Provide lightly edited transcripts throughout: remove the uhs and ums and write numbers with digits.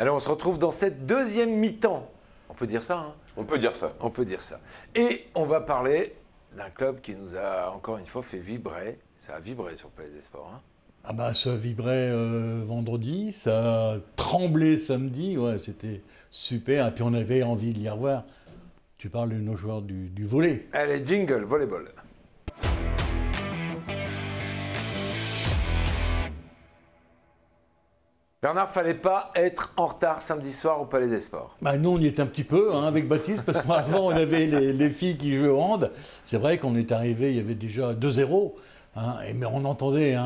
Alors on se retrouve dans cette deuxième mi-temps. On peut dire ça, hein? On peut dire ça. On peut dire ça. Et on va parler d'un club qui nous a encore une fois fait vibrer. Ça a vibré sur le Palais des Sports, hein? Ah bah ça vibrait vendredi, ça a tremblé samedi, ouais, c'était super. Et puis on avait envie de les revoir. Tu parles de nos joueurs du volley. Allez, jingle, volleyball. Bernard, fallait pas être en retard samedi soir au Palais des Sports. Bah nous on y était un petit peu hein, avec Baptiste, parce qu'avant on avait les filles qui jouaient au hand. C'est vrai qu'on est arrivé, il y avait déjà 2-0. Hein, mais on entendait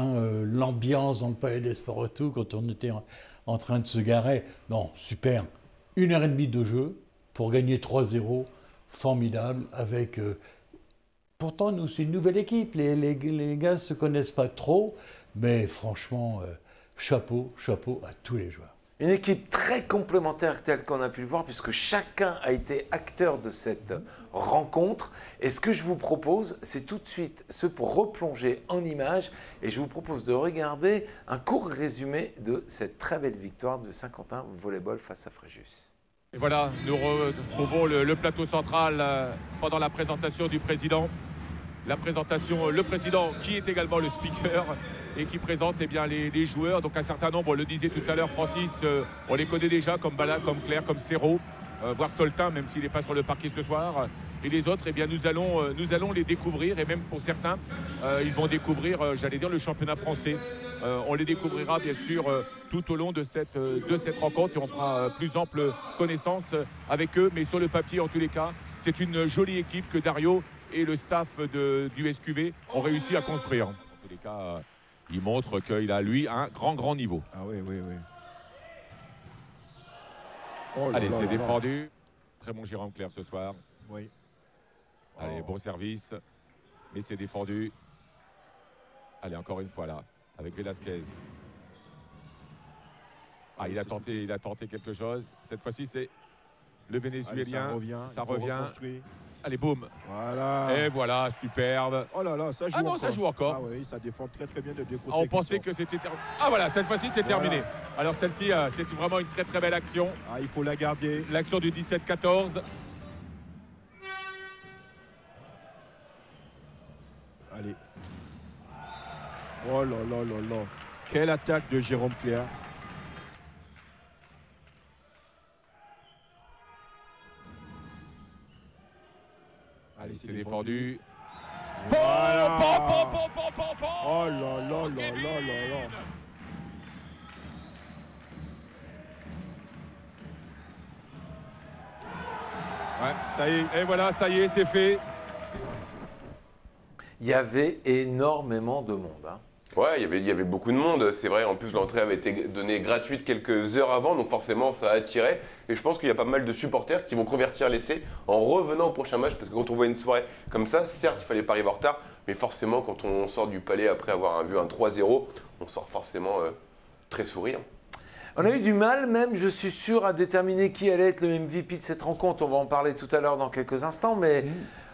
l'ambiance dans le Palais des Sports et tout, quand on était en train de se garer. Non, super. 1h30 de jeu pour gagner 3-0. Formidable. Avec, pourtant, nous, c'est une nouvelle équipe. Les gars ne se connaissent pas trop. Mais franchement, chapeau à tous les joueurs. Une équipe très complémentaire telle qu'on a pu le voir, puisque chacun a été acteur de cette rencontre. Et ce que je vous propose, c'est tout de suite pour replonger en images. Et je vous propose de regarder un court résumé de cette très belle victoire de Saint-Quentin Volleyball face à Fréjus. Et voilà, nous retrouvons le plateau central pendant la présentation du président. La présentation, le président qui est également le speaker et qui présente eh bien, les joueurs. Donc un certain nombre, on le disait tout à l'heure, Francis, on les connaît déjà comme Bala, comme Claire, comme Serrault, voire Soltin, même s'il n'est pas sur le parquet ce soir. Et les autres, eh bien, nous allons les découvrir. Et même pour certains, ils vont découvrir, j'allais dire, le championnat français. On les découvrira bien sûr tout au long de cette rencontre et on fera plus ample connaissance avec eux. Mais sur le papier, en tous les cas, c'est une jolie équipe que Dario et le staff du SQV ont réussi à construire. En tous les cas, il montre qu'il a, lui, un grand niveau. Ah oui. Oh là, allez, c'est défendu. Très bon Jérôme Claire ce soir. Oui. Allez, bon service. Mais c'est défendu. Allez, encore une fois là, avec Velasquez. Ah, il a tenté quelque chose. Cette fois-ci, c'est le Vénézuélien. Allez, ça revient. Allez, boum. Voilà. Et voilà, superbe. Oh là là, ça joue encore. Ah non, encore. ça joue encore. Ah oui, ça défend très bien de deux côtés. Ah, on pensait que c'était terminé. Ah voilà, cette fois-ci, c'est terminé. Alors celle-ci, c'est vraiment une très belle action. Ah, il faut la garder. L'action du 17-14. Allez. Oh là. Quelle attaque de Jérôme Claire. Allez, c'est défendu. Voilà. Oh Oh là. Ouais, ça y est. Et voilà, ça y est, c'est fait. Il y avait énormément de monde, hein. Ouais, il y avait beaucoup de monde, c'est vrai. En plus, l'entrée avait été donnée gratuite quelques heures avant, donc forcément, ça a attiré. Et je pense qu'il y a pas mal de supporters qui vont convertir l'essai en revenant au prochain match, parce que quand on voit une soirée comme ça, certes, il fallait pas arriver en retard, mais forcément, quand on sort du palais après avoir vu un 3-0, on sort forcément très souriant. On a eu du mal même, je suis sûr, à déterminer qui allait être le MVP de cette rencontre. On va en parler tout à l'heure dans quelques instants, mais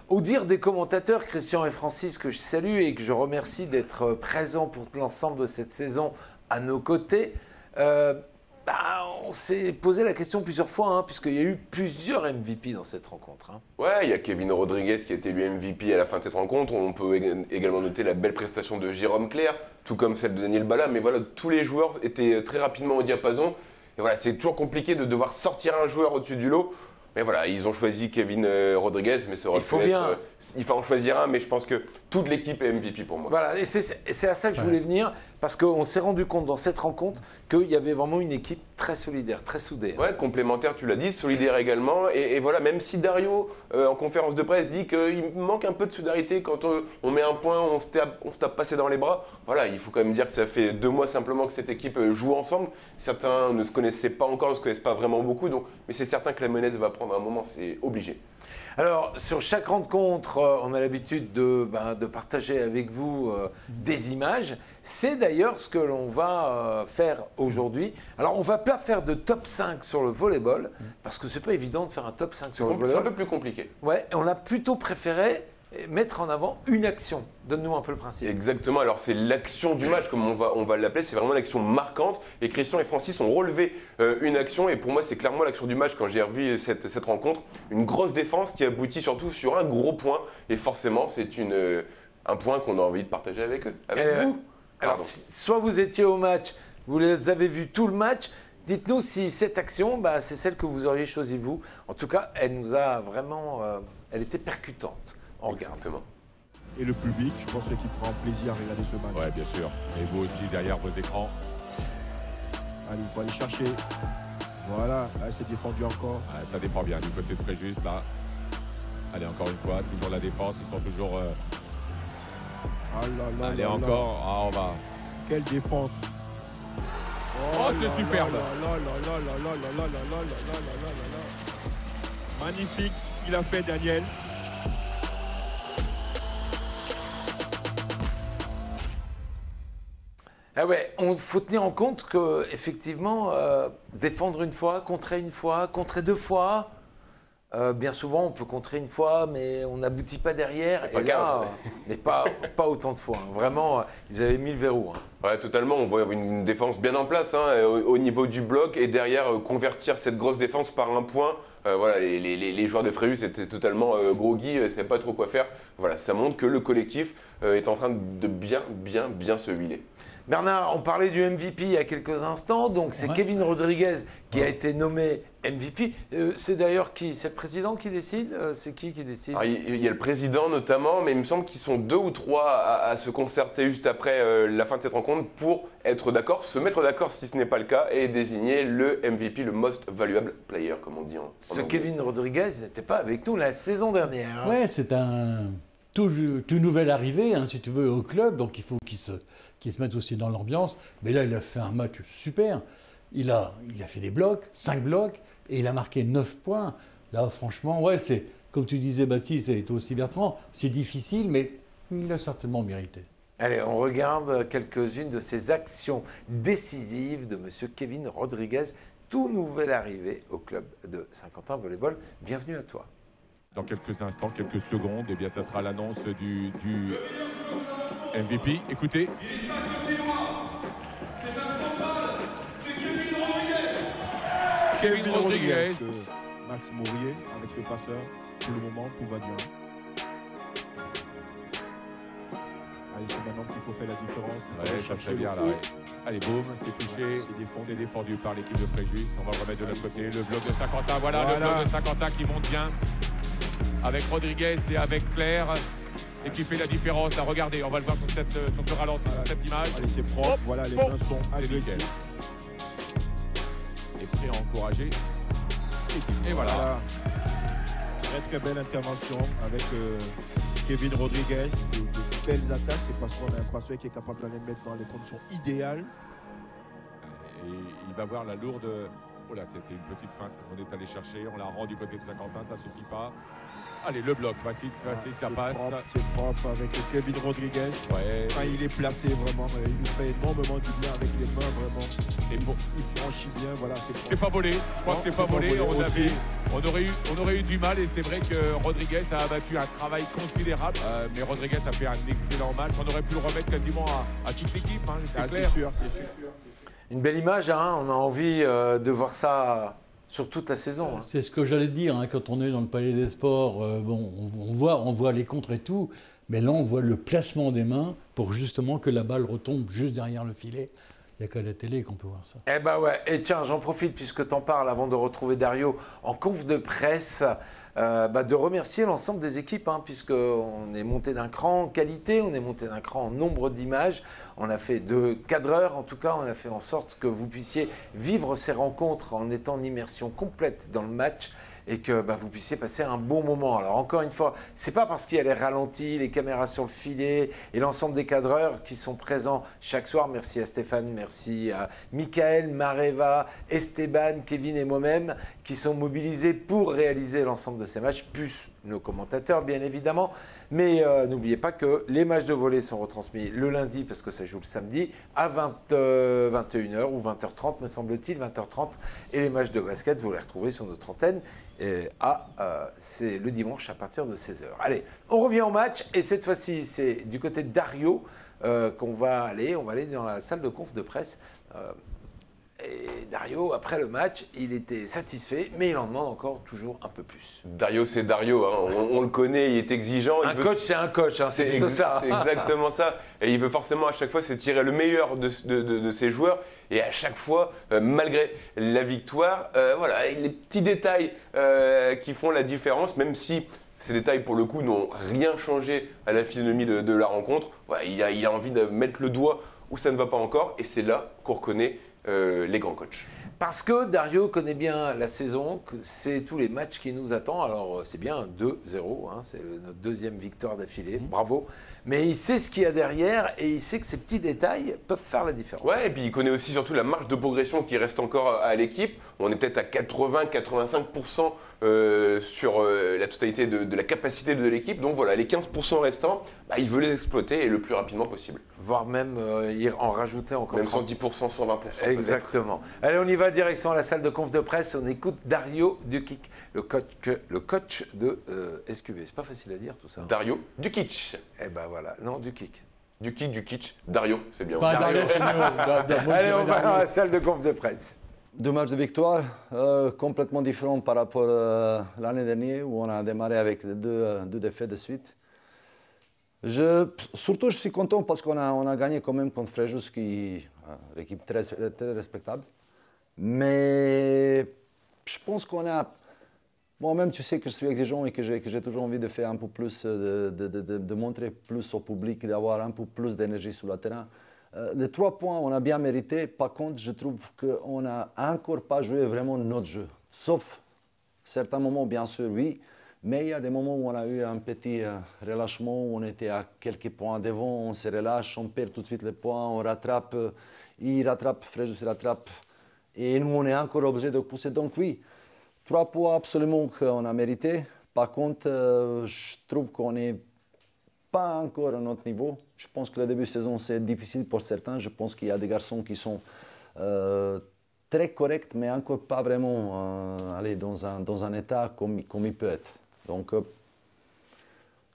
au dire des commentateurs, Christian et Francis, que je salue et que je remercie d'être présents pour l'ensemble de cette saison à nos côtés, on s'est posé la question plusieurs fois, hein, puisqu'il y a eu plusieurs MVP dans cette rencontre, hein. Ouais, il y a Kevin Rodriguez qui a été élu MVP à la fin de cette rencontre. On peut également noter la belle prestation de Jérôme Claire, tout comme celle de Daniel Bala. Mais voilà, tous les joueurs étaient très rapidement au diapason. Et voilà, c'est toujours compliqué de devoir sortir un joueur au-dessus du lot. Mais voilà, ils ont choisi Kevin Rodriguez, mais ça aurait pu être... Il faut en choisir un, mais je pense que toute l'équipe est MVP pour moi. Voilà, et c'est à ça que je voulais venir, parce qu'on s'est rendu compte dans cette rencontre qu'il y avait vraiment une équipe très solidaire, très soudée. Ouais, complémentaire, tu l'as dit, solidaire également. Et voilà, même si Dario, en conférence de presse, dit qu'il manque un peu de solidarité quand on met un point, on se tape passer dans les bras. Voilà, il faut quand même dire que ça fait 2 mois simplement que cette équipe joue ensemble. Certains ne se connaissaient pas encore, ne se connaissent pas vraiment beaucoup, donc, mais c'est certain que la monnaie va prendre un moment, c'est obligé. Alors, sur chaque rencontre, on a l'habitude de partager avec vous des images. C'est d'ailleurs ce que l'on va faire aujourd'hui. Alors, on ne va pas faire de top 5 sur le volleyball, parce que ce n'est pas évident de faire un top 5 sur le volleyball. C'est un peu plus compliqué. Ouais, on a plutôt préféré mettre en avant une action. Donne-nous un peu le principe. Exactement, alors c'est l'action du match, comme on va l'appeler, c'est vraiment l'action marquante. Et Christian et Francis ont relevé une action, et pour moi c'est clairement l'action du match quand j'ai revu cette rencontre. Une grosse défense qui aboutit surtout sur un gros point, et forcément c'est un point qu'on a envie de partager avec eux, avec vous. Alors, soit vous étiez au match, vous les avez vus tout le match, dites-nous si cette action, c'est celle que vous auriez choisie vous. En tout cas, elle nous a vraiment, elle était percutante. Exactement. Et le public, je pense qu'il prend plaisir à regarder ce match. Ouais, bien sûr. Et vous aussi derrière vos écrans. Allez, il faut aller chercher. Voilà, là c'est défendu encore. Ouais, ça défend bien du côté de Fréjus là. Allez, encore une fois, toujours la défense, ils sont toujours. Ah là là Allez, là encore. là. Ah, on va. Quelle défense. Oh, c'est superbe. Magnifique ce qu'il a fait, Daniel. Ah ouais, il faut tenir en compte que effectivement, défendre une fois, contrer deux fois, bien souvent on peut contrer une fois, mais on n'aboutit pas derrière. Et là, mais pas autant de fois. Hein. Vraiment, ils avaient mis le verrou. Hein. Ouais, totalement. On voit une défense bien en place au niveau du bloc, et derrière convertir cette grosse défense par un point. Voilà, les joueurs de Fréjus étaient totalement groggy, ne savaient pas trop quoi faire. Voilà, ça montre que le collectif est en train de bien se huiler. Bernard, on parlait du MVP il y a quelques instants, donc c'est Kevin Rodriguez qui a été nommé MVP. C'est d'ailleurs qui? C'est le président qui décide? C'est qui décide? Alors, il y a le président notamment, mais il me semble qu'ils sont 2 ou 3 à se concerter juste après la fin de cette rencontre pour être d'accord, se mettre d'accord si ce n'est pas le cas, et désigner le MVP, le Most Valuable Player, comme on dit en Ce anglais. Kevin Rodriguez n'était pas avec nous la saison dernière. Hein. Ouais, c'est un tout nouvel arrivé, hein, si tu veux, au club, donc il faut qu'il se mette aussi dans l'ambiance. Mais là, il a fait un match super. Il a fait des blocs, 5 blocs, et il a marqué 9 points. Là, franchement, ouais, c'est, comme tu disais, Baptiste, et toi aussi, Bertrand, c'est difficile, mais il l'a certainement mérité. Allez, on regarde quelques-unes de ces actions décisives de M. Kevin Rodriguez, tout nouvel arrivé au club de Saint-Quentin Volleyball. Bienvenue à toi. Dans quelques instants, quelques secondes, eh bien, ça sera l'annonce du MVP. Écoutez. Kevin Rodriguez. Max Mourier avec ce passeur. Pour le moment, tout va bien. Allez, c'est maintenant qu'il faut faire la différence. Ouais, ça serait bien là. Ouais. Allez, boum, c'est touché. C'est défendu par l'équipe de Fréjus. On va le remettre de l'autre côté. Le bloc de Saint-Quentin. Voilà, le bloc de Saint-Quentin qui monte bien. Avec Rodriguez et avec Claire. Et qui fait la différence. Là, regardez, on va le voir sur ce ralenti, sur cette image. Allez, c'est propre. Hop, voilà, les hop, mains sont agressifs. Et prêt à encourager. Et voilà. Très très belle intervention avec Kevin Rodriguez. De belles attaques, c'est parce qu'on a un passeur qui est capable d'aller mettre dans les conditions idéales. Et il va voir la lourde. Oh là, c'était une petite feinte. On est allé chercher, on la rend du côté de Saint-Quentin, ça suffit pas. Allez, le bloc, facile, ça passe. C'est propre avec Kevin Rodriguez. Ouais. Enfin, il est placé vraiment, il nous fait énormément du bien avec les mains vraiment. Et bon, il franchit bien, voilà, c'est propre. c'est pas volé, je crois que c'est pas volé. On aurait eu du mal, et c'est vrai que Rodriguez a abattu un travail considérable. Mais Rodriguez a fait un excellent match. On aurait pu le remettre quasiment à toute l'équipe, hein, c'est clair. C'est sûr, c'est sûr. Une belle image, hein, on a envie de voir ça sur toute la saison. Hein. C'est ce que j'allais te dire, hein, quand on est dans le Palais des Sports, bon, on voit les contres et tout, mais là on voit le placement des mains pour justement que la balle retombe juste derrière le filet. Il n'y a qu'à la télé qu'on peut voir ça. Eh ben ouais, et tiens, j'en profite puisque tu en parles avant de retrouver Dario en conf de presse, de remercier l'ensemble des équipes, hein, puisqu'on est monté d'un cran en qualité, on est monté d'un cran en nombre d'images, on a fait de cadreurs, en tout cas, on a fait en sorte que vous puissiez vivre ces rencontres en étant en immersion complète dans le match et que vous puissiez passer un bon moment. Alors encore une fois, c'est pas parce qu'il y a les ralentis, les caméras sur le filet et l'ensemble des cadreurs qui sont présents chaque soir. Merci à Stéphane, merci à Michael, Mareva, Esteban, Kevin et moi-même qui sont mobilisés pour réaliser l'ensemble de ces matchs, plus nos commentateurs bien évidemment. Mais n'oubliez pas que les matchs de volley sont retransmis le lundi, parce que ça joue le samedi, à 21h ou 20h30 me semble-t-il, 20h30. Et les matchs de basket, vous les retrouvez sur notre antenne. C'est le dimanche à partir de 16h. Allez, on revient au match et cette fois-ci c'est du côté de Dario qu'on va aller. On va aller dans la salle de conf de presse. Et Dario, après le match, il était satisfait, mais il en demande encore toujours un peu plus. Dario, c'est Dario, hein. On le connaît, il est exigeant. Coach, c'est un coach, hein. C'est plutôt ça. C'est exactement ça. Et il veut forcément à chaque fois se tirer le meilleur de ses joueurs. Et à chaque fois, malgré la victoire, voilà, les petits détails qui font la différence, même si ces détails, pour le coup, n'ont rien changé à la physionomie de la rencontre. Voilà, il a envie de mettre le doigt où ça ne va pas encore. Et c'est là qu'on reconnaît les grands coachs. Parce que Dario connaît bien la saison, que c'est tous les matchs qui nous attendent. Alors c'est bien 2-0, hein, c'est notre deuxième victoire d'affilée, bravo. Mais il sait ce qu'il y a derrière et il sait que ces petits détails peuvent faire la différence. Ouais, et puis il connaît aussi surtout la marge de progression qui reste encore à l'équipe. On est peut-être à 80-85% sur la totalité de la capacité de l'équipe. Donc voilà, les 15% restants, il veut les exploiter et le plus rapidement possible. Voire même en rajouter encore. Même 110%, 120%. Exactement. Allez, on y va, direction la salle de conf de presse. On écoute Dario Dukic, le coach de SQV. C'est pas facile à dire tout ça. Dario Dukic. Eh ben voilà, non, Dukic. Dukic, Dario, c'est bien. Dario, c'est mieux. Allez, on va dans la salle de conf de presse. 2 matchs de victoire, complètement différents par rapport à l'année dernière où on a démarré avec deux défaites de suite. Surtout, je suis content parce qu'on a gagné quand même contre Fréjus, l'équipe très respectable. Mais je pense qu'on a... Moi-même, tu sais que je suis exigeant et que j'ai toujours envie de faire un peu plus, de montrer plus au public, d'avoir un peu plus d'énergie sur le terrain. Les 3 points, on a bien mérité. Par contre, je trouve qu'on n'a encore pas joué vraiment notre jeu. Sauf certains moments, bien sûr, oui. Mais il y a des moments où on a eu un petit relâchement, où on était à quelques points devant, on se relâche, on perd tout de suite les points, on rattrape, il rattrape, Fréjus rattrape. Et nous, on est encore obligé de pousser. Donc oui, 3 points absolument qu'on a mérité. Par contre, je trouve qu'on n'est pas encore à notre niveau. Je pense que le début de saison, c'est difficile pour certains. Je pense qu'il y a des garçons qui sont très corrects, mais encore pas vraiment dans un état comme il peut être. Donc,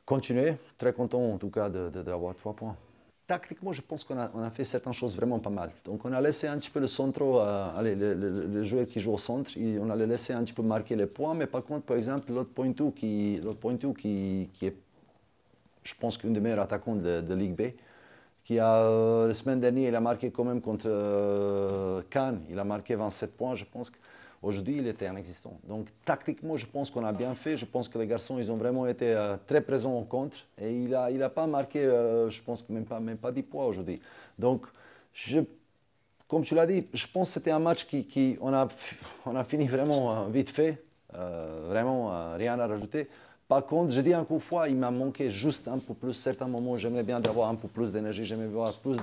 continuer. Très content en tout cas d'avoir 3 points. Tactiquement, je pense qu'on a fait certaines choses vraiment pas mal. Donc, on a laissé un petit peu le centre, les joueurs qui jouent au centre, on a laissé un petit peu marquer les points. Mais par contre, par exemple, l'autre point qui est, je pense, qu'une des meilleures attaquants de Ligue B, qui la semaine dernière, il a marqué quand même contre Cannes, il a marqué 27 points, je pense. Aujourd'hui, il était inexistant. Donc, tactiquement, je pense qu'on a bien fait. Je pense que les garçons, ils ont vraiment été très présents en contre. Et il a pas marqué, je pense, que même pas 10 points aujourd'hui. Donc, comme tu l'as dit, je pense que c'était un match on a fini vraiment vite fait. Vraiment, rien à rajouter. Par contre, je dis encore une fois, il m'a manqué juste un peu plus. Certains moments, j'aimerais bien avoir un peu plus d'énergie. J'aimerais voir plus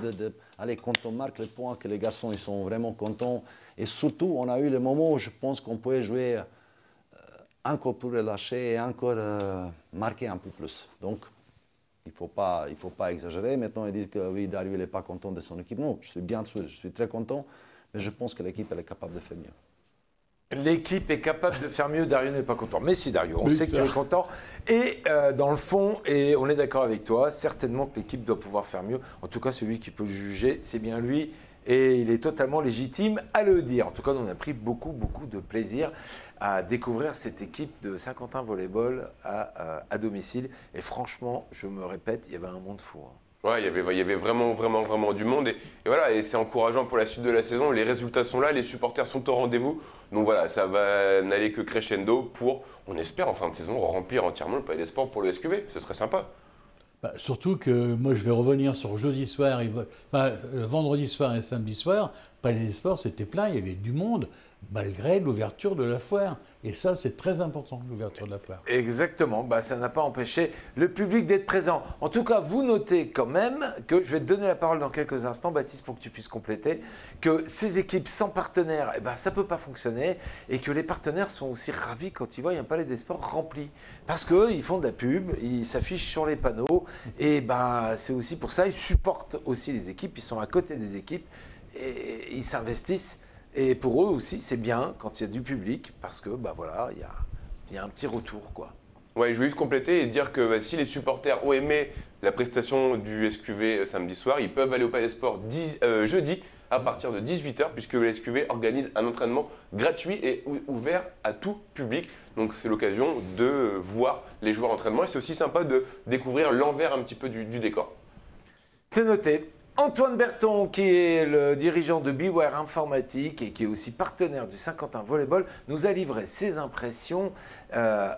allez, quand on marque les points, que les garçons ils sont vraiment contents. Et surtout, on a eu le moment où je pense qu'on pouvait jouer encore plus relâché et encore marquer un peu plus. Donc, il ne faut pas exagérer. Maintenant, ils disent que oui, Dario n'est pas content de son équipe. Non, je suis bien sûr, je suis très content. Mais je pense que l'équipe elle est capable de faire mieux. L'équipe est capable de faire mieux, Dario n'est pas content. Mais si Dario, on sait que tu es content. Et dans le fond, et on est d'accord avec toi, certainement que l'équipe doit pouvoir faire mieux. En tout cas, celui qui peut juger, c'est bien lui. Et il est totalement légitime à le dire. En tout cas, on a pris beaucoup de plaisir à découvrir cette équipe de Saint-Quentin Volleyball à domicile. Et franchement, je me répète, il y avait un monde fou. Ouais, il y avait vraiment du monde. Et voilà, et c'est encourageant pour la suite de la saison. Les résultats sont là, les supporters sont au rendez-vous. Donc voilà, ça va n'aller que crescendo pour, on espère en fin de saison, remplir entièrement le Palais des Sports pour le SQV. Ce serait sympa. Surtout que moi je vais revenir sur jeudi soir, vendredi soir et samedi soir. Palais des Sports, c'était plein, il y avait du monde. malgré l'ouverture de la foire. Et ça, c'est très important, l'ouverture de la foire. Exactement, ça n'a pas empêché le public d'être présent. En tout cas, vous notez quand même que, je vais te donner la parole dans quelques instants, Baptiste, pour que tu puisses compléter, que ces équipes sans partenaires, ça ne peut pas fonctionner, et que les partenaires sont aussi ravis quand ils voient un palais des sports rempli. Parce qu'ils font de la pub, ils s'affichent sur les panneaux, et c'est aussi pour ça, ils supportent aussi les équipes, ils sont à côté des équipes, et ils s'investissent. Et pour eux aussi, c'est bien quand il y a du public, parce que voilà, il y a un petit retour, quoi. Ouais, je vais juste compléter et dire que si les supporters ont aimé la prestation du SQV samedi soir, ils peuvent aller au Palais des Sports jeudi à partir de 18h, puisque le SQV organise un entraînement gratuit et ouvert à tout public. Donc c'est l'occasion de voir les joueurs entraînement et c'est aussi sympa de découvrir l'envers un petit peu du décor. C'est noté. Antoine Berton, qui est le dirigeant de Beware Informatique et qui est aussi partenaire du Saint-Quentin Volleyball, nous a livré ses impressions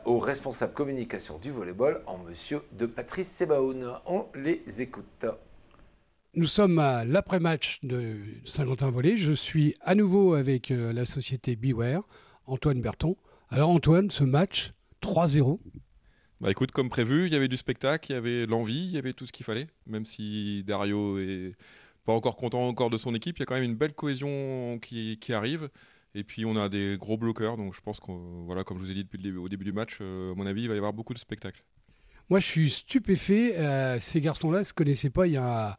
au responsable communication du volleyball, en monsieur de Patrice Sebaoun. On les écoute. Nous sommes à l'après-match de Saint-Quentin Volley. Je suis à nouveau avec la société Beware, Antoine Berton. Alors Antoine, ce match 3-0. Écoute, comme prévu, il y avait du spectacle, il y avait l'envie, il y avait tout ce qu'il fallait. Même si Dario est pas encore content encore de son équipe, il y a quand même une belle cohésion qui arrive. Et puis on a des gros bloqueurs, donc je pense que, voilà, comme je vous ai dit au début du match, à mon avis, il va y avoir beaucoup de spectacles. Moi, je suis stupéfait. Ces garçons-là ne se connaissaient pas il y a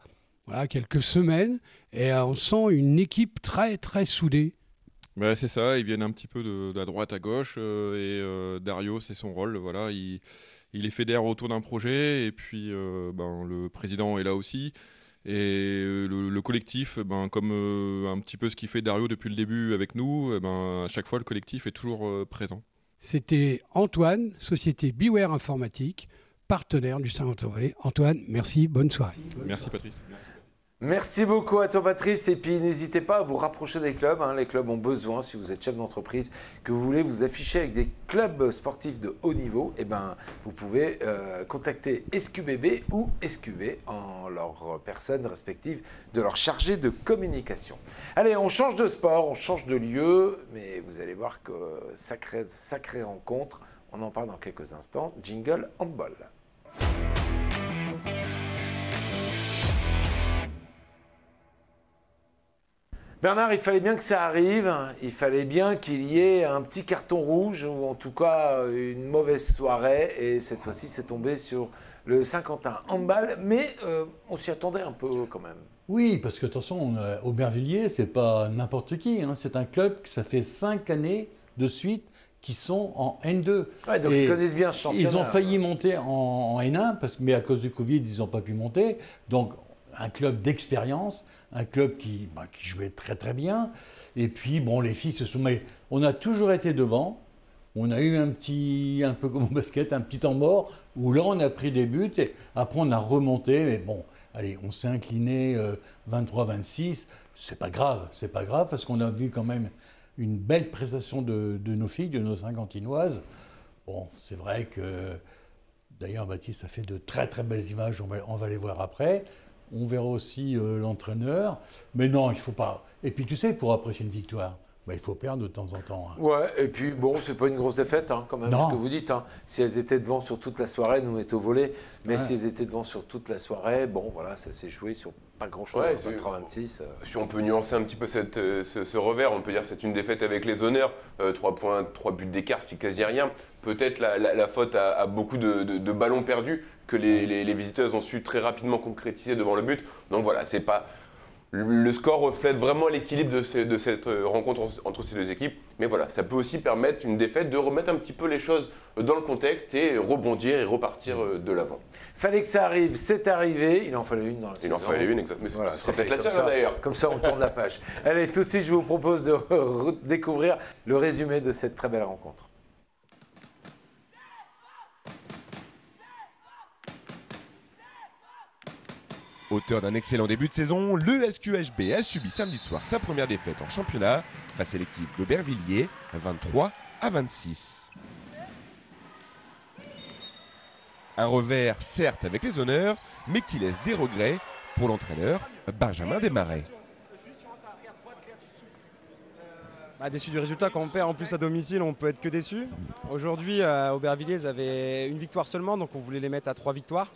quelques semaines. Et on sent une équipe très, très soudée. C'est ça, ils viennent un petit peu de la droite à gauche. Dario, c'est son rôle. Voilà, il les fédère autour d'un projet. Et puis, le président est là aussi. Et le collectif, comme un petit peu ce qu'il fait Dario depuis le début avec nous, à chaque fois, le collectif est toujours présent. C'était Antoine, société Beware Informatique, partenaire du Saint-Quentin Volley. Antoine, merci, bonne soirée. Merci Patrice. Merci beaucoup à toi Patrice et puis n'hésitez pas à vous rapprocher des clubs. Les clubs ont besoin, si vous êtes chef d'entreprise, que vous voulez vous afficher avec des clubs sportifs de haut niveau, vous pouvez contacter SQBB ou SQV en leur personne respective de leur chargé de communication. Allez, on change de sport, on change de lieu, mais vous allez voir que sacrée rencontre. On en parle dans quelques instants. Jingle handball. Bernard, il fallait bien que ça arrive, il fallait bien qu'il y ait un petit carton rouge ou en tout cas une mauvaise soirée et cette fois-ci c'est tombé sur le Saint-Quentin handball, mais on s'y attendait un peu quand même. Oui, parce que attention, Aubervilliers, c'est pas n'importe qui, c'est un club qui ça fait 5 années de suite qui sont en N2. Ouais, donc ils connaissent bien ce championnat. Ils ont failli monter en N1, mais à cause du Covid, ils n'ont pas pu monter. Donc un club d'expérience, un club qui jouait très très bien. Et puis, les filles se sont... Mais on a toujours été devant. On a eu un peu comme au basket, un petit temps mort, où là, on a pris des buts. Et après, on a remonté. Mais allez, on s'est incliné 23-26. C'est pas grave, parce qu'on a vu quand même une belle prestation de nos filles, de nos Saint-Quentinoises. C'est vrai que... D'ailleurs, Baptiste a fait de très très belles images. On va les voir après. On verra aussi l'entraîneur. Mais non, il ne faut pas. Et puis tu sais, pour apprécier une victoire, il faut perdre de temps en temps. Ouais, et puis c'est pas une grosse défaite quand même, ce que vous dites. Si elles étaient devant sur toute la soirée, nous on est au volley. Mais si elles étaient devant sur toute la soirée, ça s'est joué sur pas grand-chose. 26. Si on peut nuancer un petit peu ce revers, on peut dire que c'est une défaite avec les honneurs. 3 points, 3 buts d'écart, c'est quasi rien. Peut-être la faute à beaucoup de ballons perdus que les visiteuses ont su très rapidement concrétiser devant le but. Donc voilà, c'est pas... Le score reflète vraiment l'équilibre de cette rencontre entre ces deux équipes. Mais voilà, ça peut aussi permettre une défaite de remettre un petit peu les choses dans le contexte et rebondir et repartir de l'avant. Fallait que ça arrive, c'est arrivé. Il en fallait une dans la saison. Il en fallait une, exactement. Voilà, c'est peut-être la seule d'ailleurs. Comme ça, on tourne la page. Allez, tout de suite, je vous propose de découvrir le résumé de cette très belle rencontre. Auteur d'un excellent début de saison, le SQHB a subi samedi soir sa première défaite en championnat face à l'équipe d'Aubervilliers, 23-26. Un revers certes avec les honneurs, mais qui laisse des regrets pour l'entraîneur Benjamin Desmarais. Déçu du résultat, quand on perd en plus à domicile, on peut être que déçu. Aujourd'hui, Aubervilliers ils avaient une victoire seulement, donc on voulait les mettre à 3 victoires.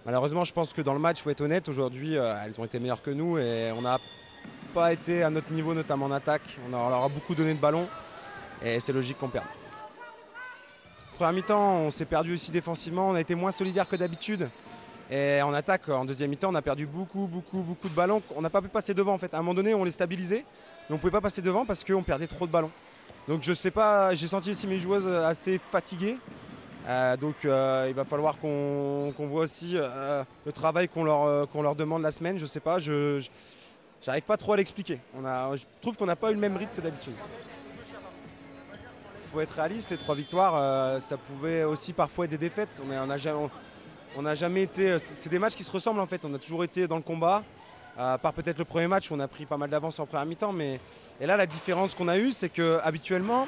Malheureusement, je pense que dans le match, il faut être honnête, aujourd'hui, elles ont été meilleures que nous et on n'a pas été à notre niveau, notamment en attaque. On leur a beaucoup donné de ballon et c'est logique qu'on perde. Première mi-temps, on s'est perdu aussi défensivement, on a été moins solidaire que d'habitude. Et en attaque, en deuxième mi-temps, on a perdu beaucoup de ballons. On n'a pas pu passer devant en fait. À un moment donné, on les stabilisait, mais on ne pouvait pas passer devant parce qu'on perdait trop de ballons. Donc je sais pas, j'ai senti aussi mes joueuses assez fatiguées. Donc il va falloir qu'on voit aussi le travail qu'on leur demande la semaine. Je sais pas, j'arrive pas trop à l'expliquer. Je trouve qu'on n'a pas eu le même rythme que d'habitude. Il faut être réaliste, les 3 victoires, ça pouvait aussi parfois être des défaites. On n'a jamais été. C'est des matchs qui se ressemblent en fait. On a toujours été dans le combat. À part peut-être le premier match où on a pris pas mal d'avance en première mi-temps. Et là, la différence qu'on a eue, c'est qu'habituellement,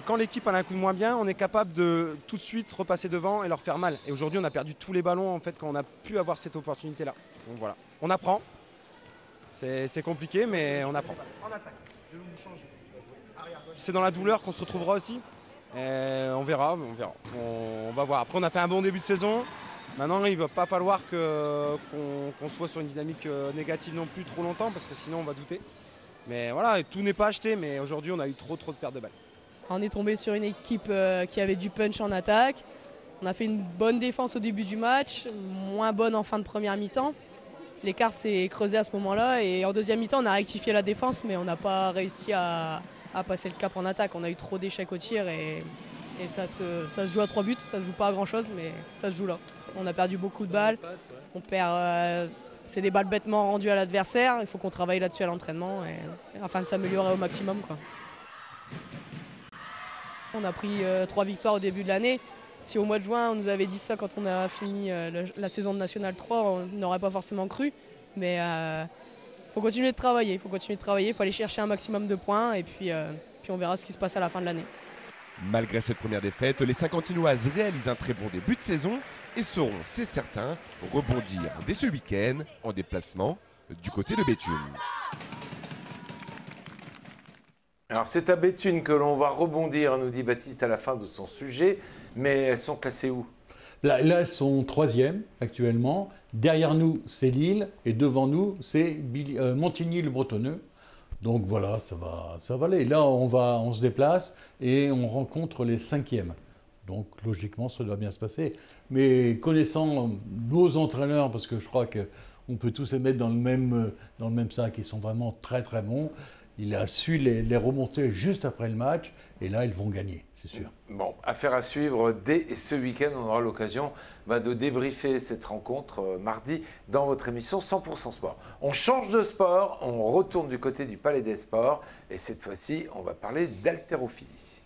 quand l'équipe a un coup de moins bien, on est capable de tout de suite repasser devant et leur faire mal. Et aujourd'hui, on a perdu tous les ballons en fait quand on a pu avoir cette opportunité-là. Donc voilà, on apprend. C'est compliqué, mais on apprend. C'est dans la douleur qu'on se retrouvera aussi. Et on verra. On va voir. Après, on a fait un bon début de saison. Maintenant, il ne va pas falloir qu'on soit sur une dynamique négative non plus trop longtemps, parce que sinon on va douter. Mais voilà, tout n'est pas acheté, mais aujourd'hui on a eu trop de pertes de balles. On est tombé sur une équipe qui avait du punch en attaque. On a fait une bonne défense au début du match, moins bonne en fin de première mi-temps. L'écart s'est creusé à ce moment-là et en deuxième mi-temps on a rectifié la défense, mais on n'a pas réussi à passer le cap en attaque. On a eu trop d'échecs au tir et ça se joue à 3 buts. Ça se joue pas à grand-chose, mais ça se joue là. On a perdu beaucoup de balles. On perd, c'est des balles bêtement rendues à l'adversaire. Il faut qu'on travaille là-dessus à l'entraînement afin de s'améliorer au maximum, quoi. On a pris 3 victoires au début de l'année. Si au mois de juin on nous avait dit ça quand on a fini la saison de National 3, on n'aurait pas forcément cru. Mais faut continuer de travailler. Il faut aller chercher un maximum de points et puis on verra ce qui se passe à la fin de l'année. Malgré cette première défaite, les Saint-Quentinoises réalisent un très bon début de saison et sauront, c'est certain, rebondir dès ce week-end en déplacement du côté de Béthune. Alors c'est à Béthune que l'on va rebondir, nous dit Baptiste à la fin de son sujet, mais elles sont classées où ? Là, elles sont 3e actuellement. Derrière nous, c'est Lille et devant nous, c'est Montigny-le-Bretonneux. Donc voilà, ça va aller. Là, on se déplace et on rencontre les 5e. Donc logiquement, ça doit bien se passer. Mais connaissant nos entraîneurs, parce que je crois qu'on peut tous les mettre dans le même sac, ils sont vraiment très très bons. Il a su les remonter juste après le match et là, ils vont gagner, c'est sûr. Bon, affaire à suivre dès ce week-end. On aura l'occasion de débriefer cette rencontre mardi dans votre émission 100% Sport. On change de sport, on retourne du côté du Palais des Sports et cette fois-ci, on va parler d'haltérophilie.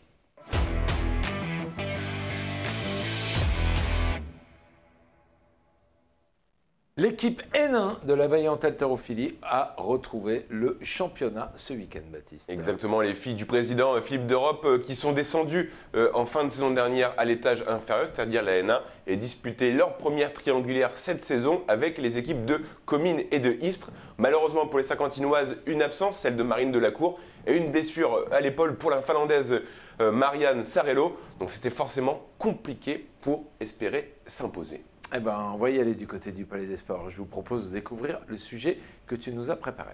L'équipe N1 de la Vaillante Haltérophilie a retrouvé le championnat ce week-end, Baptiste. Exactement, les filles du président Philippe d'Europe qui sont descendues en fin de saison dernière à l'étage inférieur, c'est-à-dire la N1, et disputaient leur première triangulaire cette saison avec les équipes de Comines et de Istres. Malheureusement pour les Saint-Quentinoises, une absence, celle de Marine Delacour, et une blessure à l'épaule pour la Finlandaise Marianne Sarello. Donc c'était forcément compliqué pour espérer s'imposer. Eh bien, on va y aller du côté du Palais des Sports. Je vous propose de découvrir le sujet que tu nous as préparé.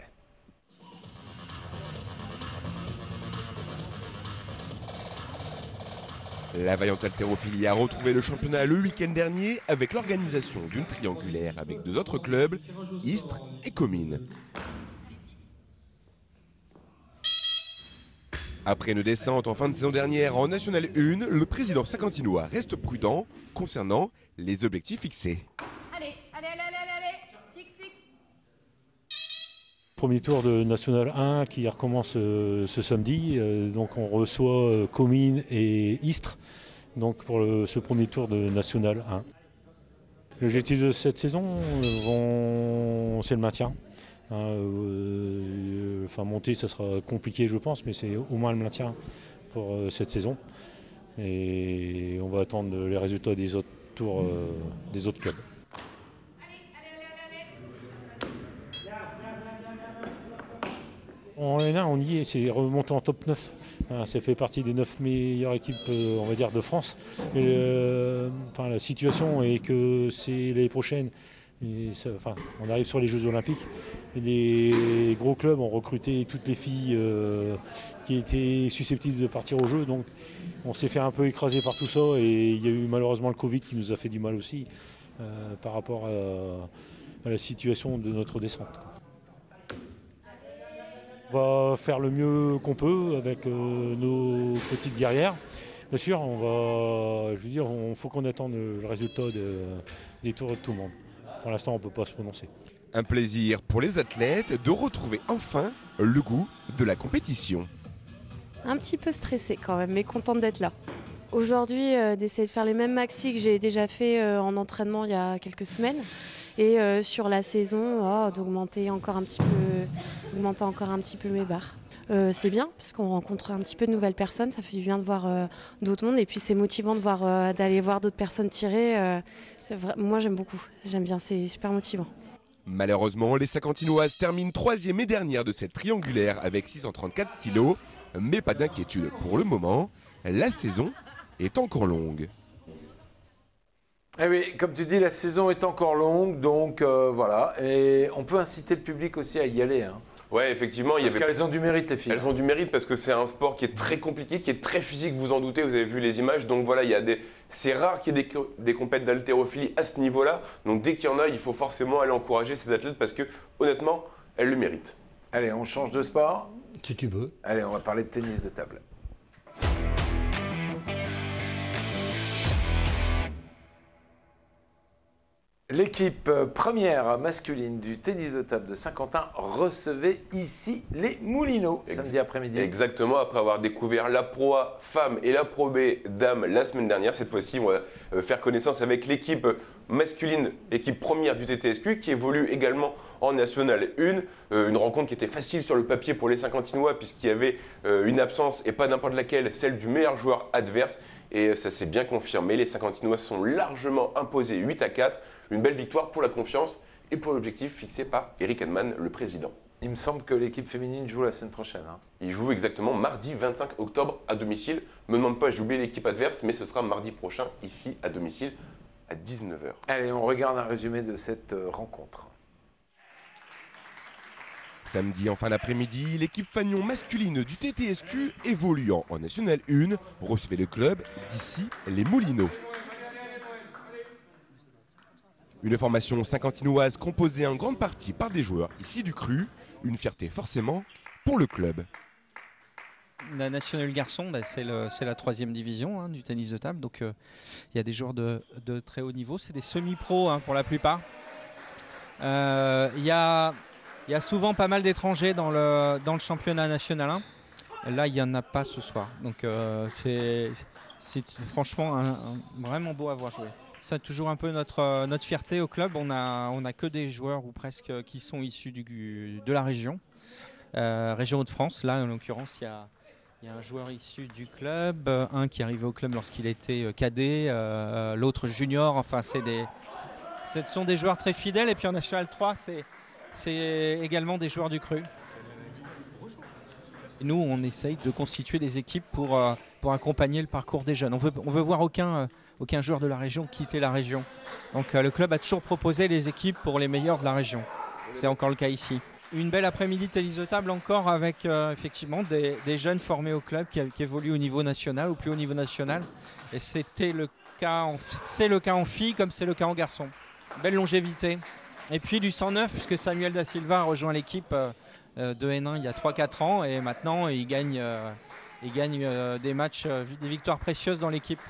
La Vaillante Haltérophilie a retrouvé le championnat le week-end dernier avec l'organisation d'une triangulaire avec 2 autres clubs, Istres et Comines. Après une descente en fin de saison dernière en National 1, le président saint-quentinois reste prudent concernant les objectifs fixés. Allez, fixe. Premier tour de National 1 qui recommence ce samedi, donc on reçoit Comines et Istres donc pour ce premier tour de National 1. L'objectif de cette saison, c'est le maintien. Monter, ça sera compliqué, je pense, mais c'est au moins le maintien pour cette saison. Et on va attendre les résultats des autres tours des autres clubs. En N1, on y est, c'est remonté en top 9. Ça fait partie des 9 meilleures équipes, on va dire, de France. La situation est que c'est l'année prochaine. On arrive sur les Jeux Olympiques. Et les gros clubs ont recruté toutes les filles qui étaient susceptibles de partir aux Jeux. Donc on s'est fait un peu écraser par tout ça. Et il y a eu malheureusement le Covid qui nous a fait du mal aussi par rapport à la situation de notre descente. On va faire le mieux qu'on peut avec nos petites guerrières. Bien sûr, il faut qu'on attende le résultat des tours de tout le monde. Pour l'instant, on ne peut pas se prononcer. Un plaisir pour les athlètes de retrouver enfin le goût de la compétition. Un petit peu stressée quand même, mais contente d'être là. Aujourd'hui, d'essayer de faire les mêmes maxi que j'ai déjà fait en entraînement il y a quelques semaines. Et sur la saison, d'augmenter encore un petit peu mes barres. C'est bien, parce qu'on rencontre un petit peu de nouvelles personnes, ça fait du bien de voir d'autres mondes. Et puis c'est motivant d'aller voir d'autres personnes tirer. Moi j'aime beaucoup, j'aime bien, c'est super motivant. Malheureusement, les Saquantinoises terminent 3e et dernière de cette triangulaire avec 634 kg. Mais pas d'inquiétude pour le moment, la saison est encore longue. Eh oui, comme tu dis, la saison est encore longue, donc voilà. Et on peut inciter le public aussi à y aller. Hein. Ouais, effectivement. Parce qu'elles ont du mérite, les filles. Elles ont du mérite parce que c'est un sport qui est très compliqué, qui est très physique, vous en doutez, vous avez vu les images. Donc voilà, c'est rare qu'il y ait des compètes d'haltérophilie à ce niveau-là. Donc dès qu'il y en a, il faut forcément aller encourager ces athlètes parce que honnêtement, elles le méritent. Allez, on change de sport. Si tu veux. Allez, on va parler de tennis de table. L'équipe première masculine du tennis de table de Saint-Quentin recevait ici les Moulineaux samedi après-midi. Exactement, après avoir découvert la Pro A femmes et la Pro B dames la semaine dernière, cette fois-ci on va faire connaissance avec l'équipe masculine, équipe première du TTSQ qui évolue également en National 1. Une rencontre qui était facile sur le papier pour les Saint-Quentinois puisqu'il y avait une absence et pas n'importe laquelle, celle du meilleur joueur adverse. Et ça s'est bien confirmé, les Saint-Quentinois sont largement imposés 8-4. Une belle victoire pour la confiance et pour l'objectif fixé par Eric Henman, le président. Il me semble que l'équipe féminine joue la semaine prochaine. Hein. Il joue exactement mardi 25 octobre à domicile. Me demande pas, j'ai oublié l'équipe adverse, mais ce sera mardi prochain ici à domicile à 19h. Allez, on regarde un résumé de cette rencontre. Samedi en fin d'après-midi, l'équipe fanion masculine du TTSQ évoluant en National 1 recevait le club d'ici les Moulineaux. Une formation saint-quentinoise composée en grande partie par des joueurs ici du Cru, une fierté forcément pour le club. La National Garçon, c'est la 3e division du tennis de table, donc il y a des joueurs de très haut niveau, c'est des semi-pros pour la plupart. Il y a souvent pas mal d'étrangers dans le championnat national 1. Là, il n'y en a pas ce soir. Donc, c'est franchement vraiment beau à voir jouer. C'est toujours un peu notre fierté au club. On a que des joueurs ou presque qui sont issus de la région. Région Hauts-de-France. Là, en l'occurrence, il y a un joueur issu du club, un qui est arrivé au club lorsqu'il était cadet, l'autre junior. Enfin, ce sont des joueurs très fidèles. Et puis en National 3, c'est également des joueurs du Cru. Et nous, on essaye de constituer des équipes pour accompagner le parcours des jeunes. On veut voir aucun joueur de la région quitter la région. Donc le club a toujours proposé les équipes pour les meilleurs de la région. C'est encore le cas ici. Une belle après-midi de tennis de table encore avec effectivement des jeunes formés au club qui évoluent au niveau national, au plus haut niveau national. Et c'est le cas en filles comme c'est le cas en garçons. Belle longévité. Et puis du 109, puisque Samuel Da Silva a rejoint l'équipe de N1 il y a 3-4 ans et maintenant il gagne des matchs, des victoires précieuses dans l'équipe.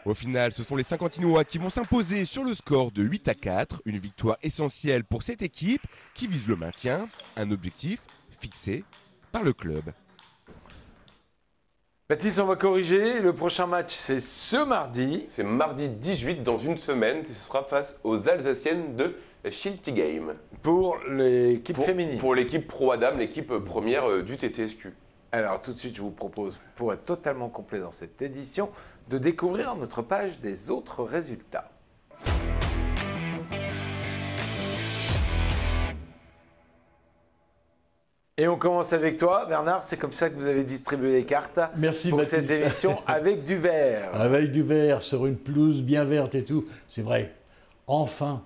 Au final, ce sont les Saint-Quentinois qui vont s'imposer sur le score de 8-4, une victoire essentielle pour cette équipe qui vise le maintien, un objectif fixé par le club. Baptiste, on va corriger. Le prochain match, c'est ce mardi. C'est mardi 18, dans une semaine. Ce sera face aux Alsaciennes de Schiltigheim. Pour l'équipe féminine. Pour l'équipe Pro Adam, l'équipe première du TTSQ. Alors tout de suite, je vous propose, pour être totalement complet dans cette édition, de découvrir notre page des autres résultats. Et on commence avec toi, Bernard. C'est comme ça que vous avez distribué les cartes. Merci, pour Baptiste. cette émission avec du vert. Avec du vert, sur une pelouse bien verte et tout. C'est vrai. Enfin,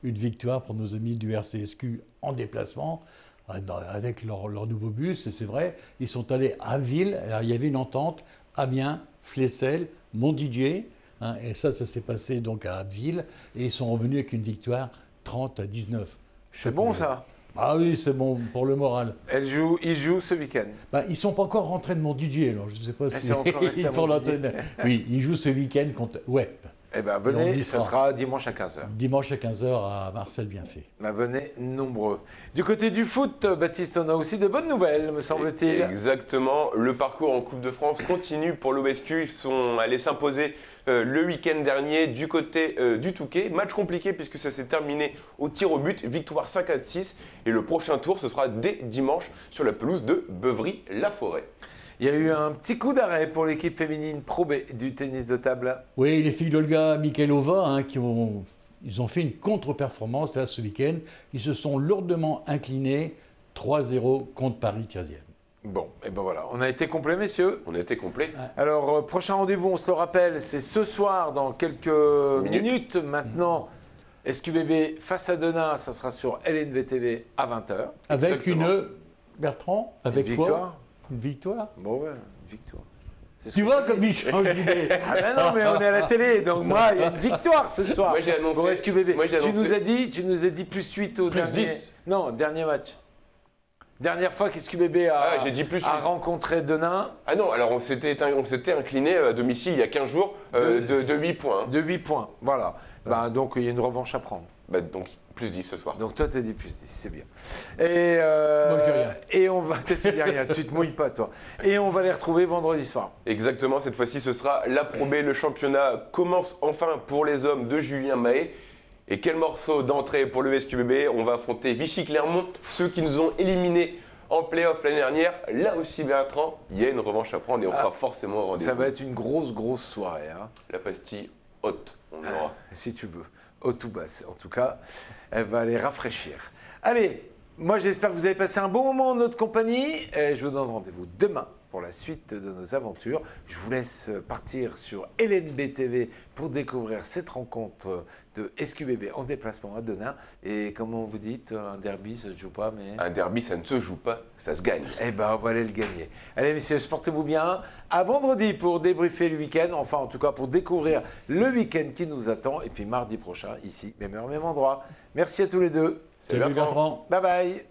une victoire pour nos amis du RCSQ en déplacement, avec leur nouveau bus. Et c'est vrai, ils sont allés à Ville. Alors, il y avait une entente, Amiens, Flessel, Montdidier. Et ça s'est passé donc à Abbeville. Et ils sont revenus avec une victoire 30-19. C'est bon, ça? Ah oui, c'est bon pour le moral. Ils jouent ce week-end. Ils ne sont pas encore rentrés de Montdidier, alors je ne sais pas si encore restés à Montdidier. Oui, ils jouent ce week-end contre Web. Eh bien, venez, ça sera dimanche à 15h. Dimanche à 15h à Marcel Bienfait. Venez nombreux. Du côté du foot, Baptiste, on a aussi de bonnes nouvelles, me semble-t-il. Exactement. Le parcours en Coupe de France continue pour l'OSQ. Ils sont allés s'imposer le week-end dernier du côté du Touquet. Match compliqué puisque ça s'est terminé au tir au but. Victoire 5-6. Et le prochain tour, ce sera dès dimanche sur la pelouse de Beuvry-la-Forêt. Il y a eu un petit coup d'arrêt pour l'équipe féminine Pro B du tennis de table. Oui, les filles d'Olga Mikhailova, ils ont fait une contre-performance là, ce week-end. Ils se sont lourdement inclinés 3-0 contre Paris 13e. Bon, et ben voilà, on a été complet, messieurs. On a été complet. Alors, prochain rendez-vous, on se le rappelle, c'est ce soir, dans quelques minutes. Maintenant, SQBB face à Denain, ça sera sur LNVTV à 20h. Avec Exactement. Bertrand, avec une toi victoire. Une victoire. Bon, ouais, une victoire. Tu vois comme il change d'idée. Ah ben non, mais on est à la télé, donc moi, il y a une victoire ce soir. Moi, j'ai annoncé. Pour SQBB. Moi, j'ai annoncé. Tu nous as dit plus 8 au Plus dernier. 10. Non, dernier match. Dernière fois qu'SQBB a, j'ai dit plus a 8. rencontré Denain. Ah non, alors on s'était incliné à domicile il y a 15 jours de 8 points. De 8 points, voilà. Donc il y a une revanche à prendre. Donc plus 10 ce soir. Donc toi, t'as dit plus 10, c'est bien. Et, moi, je dis rien. Et on va... Tu dis rien, tu te mouilles pas, toi. Et on va les retrouver vendredi soir. Exactement, cette fois-ci, ce sera la Pro B. Le championnat commence enfin pour les hommes de Julien Mahé. Et quel morceau d'entrée pour le SQBB. On va affronter Vichy-Clermont, ceux qui nous ont éliminés en play-off l'année dernière. Là aussi, Bertrand, il y a une revanche à prendre et on sera forcément au rendez-vous. Ça va être une grosse soirée. Hein. La pastille haute, on l'aura. Si tu veux. Haute ou basse. En tout cas, elle va les rafraîchir. Allez, moi j'espère que vous avez passé un bon moment en notre compagnie. Et je vous donne rendez-vous demain pour la suite de nos aventures. Je vous laisse partir sur LNB TV pour découvrir cette rencontre de SQBB en déplacement à Denain. Et comment vous dites, un derby, ça ne se joue pas, mais... Un derby, ça ne se joue pas, ça se gagne. Eh bien, on va aller le gagner. Allez, messieurs, portez-vous bien. À vendredi pour débriefer le week-end, enfin, en tout cas, pour découvrir le week-end qui nous attend. Et puis, mardi prochain, ici, même heure, même endroit. Merci à tous les deux. Salut Bertrand. Bye bye.